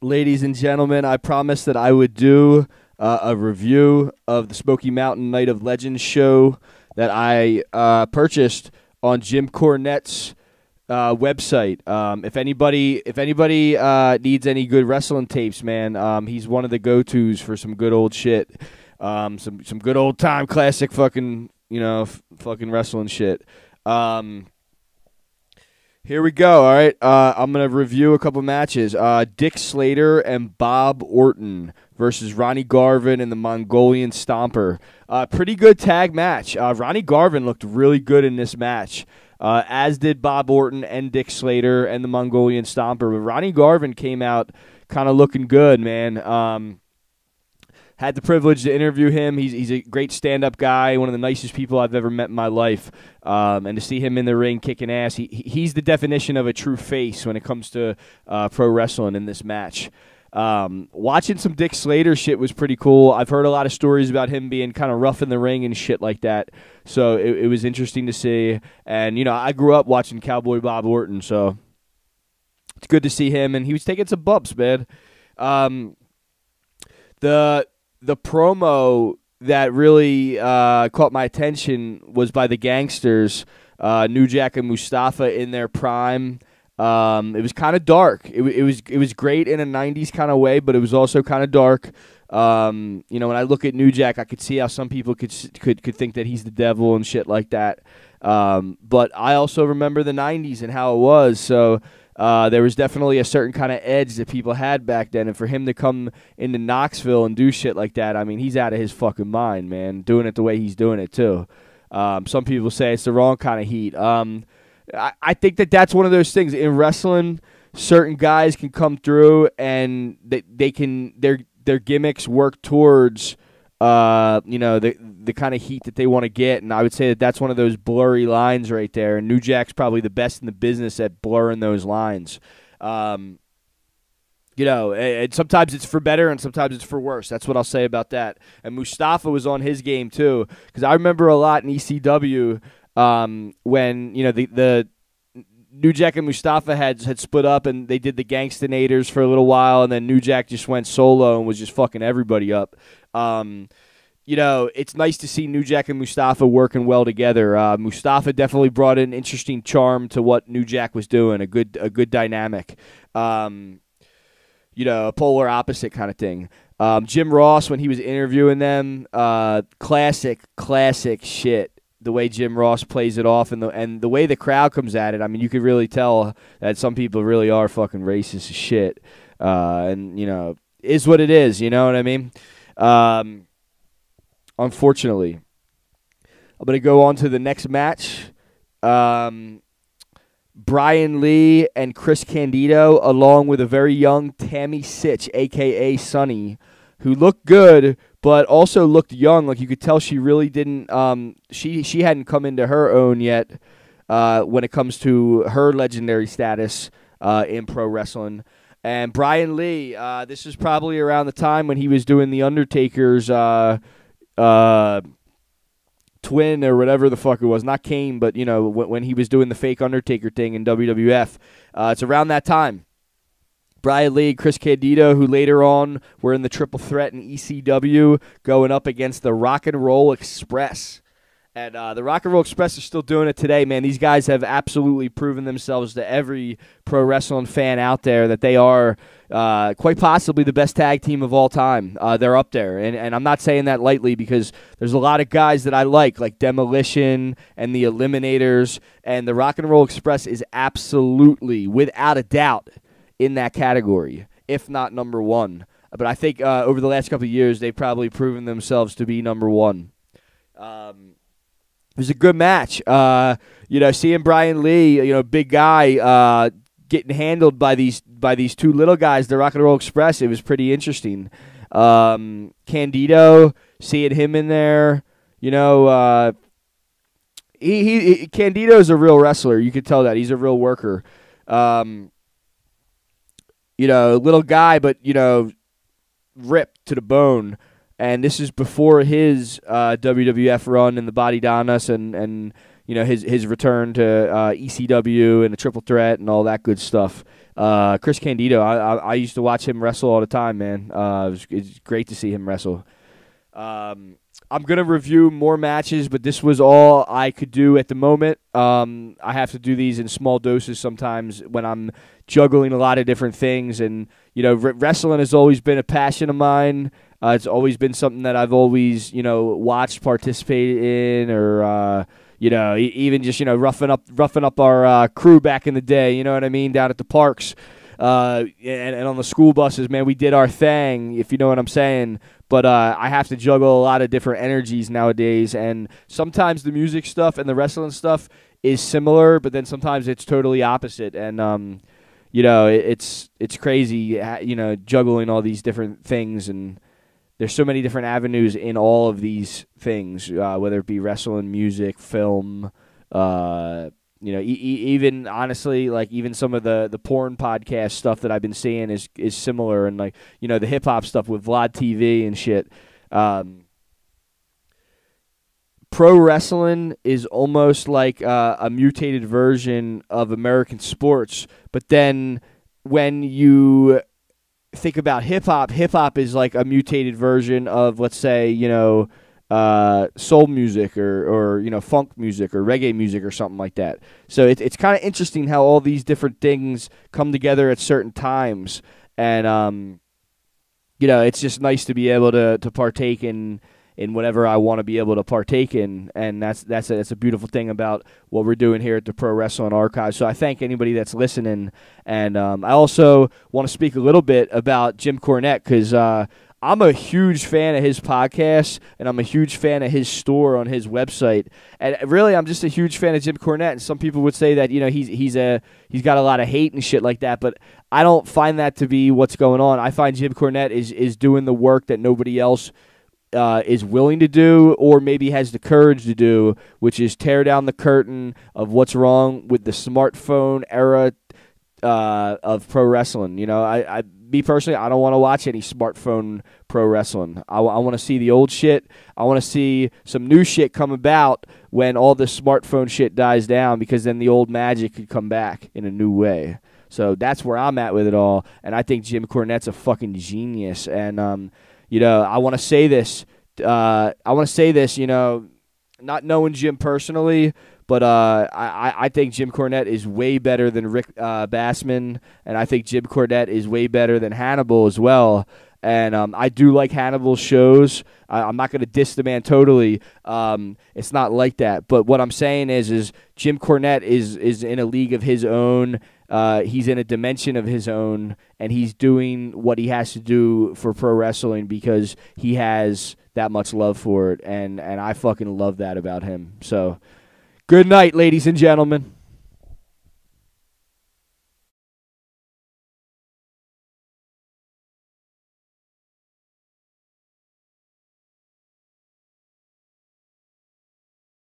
ladies and gentlemen, I promised that I would do a review of the Smoky Mountain Night of Legends show that I purchased on Jim Cornette's website. If anybody needs any good wrestling tapes, man, he's one of the go-tos for some good old shit. Some good old time classic fucking fucking wrestling shit. Here we go. All right, I'm gonna review a couple matches. Dick Slater and Bob Orton versus Ronnie Garvin and the Mongolian Stomper. Pretty good tag match. Ronnie Garvin looked really good in this match, as did Bob Orton and Dick Slater and the Mongolian Stomper. But Ronnie Garvin came out kind of looking good, man. Had the privilege to interview him. He's a great stand-up guy, one of the nicest people I've ever met in my life. And to see him in the ring kicking ass, he's the definition of a true face when it comes to pro wrestling in this match. Watching some Dick Slater shit was pretty cool. I've heard a lot of stories about him being kind of rough in the ring and shit like that. So it was interesting to see. And, I grew up watching Cowboy Bob Orton, so it's good to see him. And he was taking some bumps, man. The promo that really caught my attention was by the Gangsters, New Jack and Mustafa in their prime. It was kind of dark. It was great in a '90s kind of way, but it was also kind of dark. When I look at New Jack, I could see how some people could think that he's the devil and shit like that. But I also remember the '90s and how it was. So. There was definitely a certain kind of edge that people had back then, and for him to come into Knoxville and do shit like that, I mean, he's out of his fucking mind, man, doing it the way he's doing it, too. Some people say it's the wrong kind of heat. I think that's one of those things. In wrestling, certain guys can come through, and their gimmicks work towards the kind of heat that they want to get, and I would say that's one of those blurry lines right there, and New Jack's probably the best in the business at blurring those lines. And sometimes it's for better and sometimes it's for worse. That's what I'll say about that. And Mustafa was on his game too, because I remember a lot in ECW when the New Jack and Mustafa had split up and they did the Gangstinators for a little while, and then New Jack just went solo and was just fucking everybody up. It's nice to see New Jack and Mustafa working well together. Mustafa definitely brought an interesting charm to what New Jack was doing, a good dynamic. A polar opposite kind of thing. Jim Ross, when he was interviewing them, classic shit. The way Jim Ross plays it off and the way the crowd comes at it, I mean, you could really tell that some people really are fucking racist as shit. Is what it is, you know what I mean? Unfortunately. I'm going to go on to the next match. Brian Lee and Chris Candido, along with a very young Tammy Sitch, a.k.a. Sunny, who looked good, but also looked young. Like, you could tell she really didn't she hadn't come into her own yet when it comes to her legendary status in pro wrestling. And Brian Lee, this is probably around the time when he was doing The Undertaker's twin or whatever the fuck it was. Not Kane, but, when he was doing the fake Undertaker thing in WWF. It's around that time. Brian Lee, Chris Candido, who later on were in the Triple Threat in ECW, going up against the Rock and Roll Express. And the Rock and Roll Express are still doing it today, man. These guys have absolutely proven themselves to every pro wrestling fan out there that they are quite possibly the best tag team of all time. They're up there. And I'm not saying that lightly, because there's a lot of guys that I like Demolition and the Eliminators. And the Rock and Roll Express is absolutely, without a doubt, in that category, if not number one. But I think over the last couple of years, they've probably proven themselves to be number one. It was a good match. Seeing Brian Lee, big guy, getting handled by these two little guys, the Rock and Roll Express, it was pretty interesting. Candido, seeing him in there, Candido's a real wrestler. You could tell that. He's a real worker. Little guy, but, ripped to the bone. And this is before his WWF run in the Body Down Us and his return to ECW and the Triple Threat and all that good stuff. Chris Candido, I used to watch him wrestle all the time, man. It's great to see him wrestle. I'm going to review more matches, but this was all I could do at the moment. I have to do these in small doses sometimes when I'm juggling a lot of different things. And, wrestling has always been a passion of mine. It's always been something that I've always, watched, participated in, or, even just, roughing up our crew back in the day, you know what I mean, down at the parks. And on the school buses, man, we did our thing, if you know what I'm saying. But I have to juggle a lot of different energies nowadays, and sometimes the music stuff and the wrestling stuff is similar, but then sometimes it's totally opposite. And it's crazy, juggling all these different things, and there's so many different avenues in all of these things, whether it be wrestling, music, film, even honestly, like even some of the porn podcast stuff that I've been seeing is similar, and like the hip hop stuff with Vlad TV and shit. Pro wrestling is almost like a mutated version of American sports, but then when you think about hip hop is like a mutated version of, let's say, soul music or funk music or reggae music or something like that. So it's kind of interesting how all these different things come together at certain times, and it's just nice to be able to partake in whatever I want to be able to partake in, and that's a beautiful thing about what we're doing here at the Pro Wrestling Archive. So I thank anybody that's listening, and I also want to speak a little bit about Jim Cornette, because I'm a huge fan of his podcast, and I'm a huge fan of his store on his website. And really, I'm just a huge fan of Jim Cornette. And some people would say that he's got a lot of hate and shit like that, but I don't find that to be what's going on. I find Jim Cornette is doing the work that nobody else is willing to do, or maybe has the courage to do, which is tear down the curtain of what's wrong with the smartphone era of pro wrestling. Me personally, I don't want to watch any smartphone pro wrestling. I want to see the old shit. I want to see some new shit come about when all the smartphone shit dies down, because then the old magic could come back in a new way. So that's where I'm at with it all, and I think Jim Cornette's a fucking genius. And I want to say this. Not knowing Jim personally, but I think Jim Cornette is way better than Rick Bassman, and I think Jim Cornette is way better than Hannibal as well. And I do like Hannibal's shows. I'm not going to diss the man totally. It's not like that. But what I'm saying is Jim Cornette is in a league of his own. He's in a dimension of his own, and he's doing what he has to do for pro wrestling because he has that much love for it, and I fucking love that about him. So, good night, ladies and gentlemen.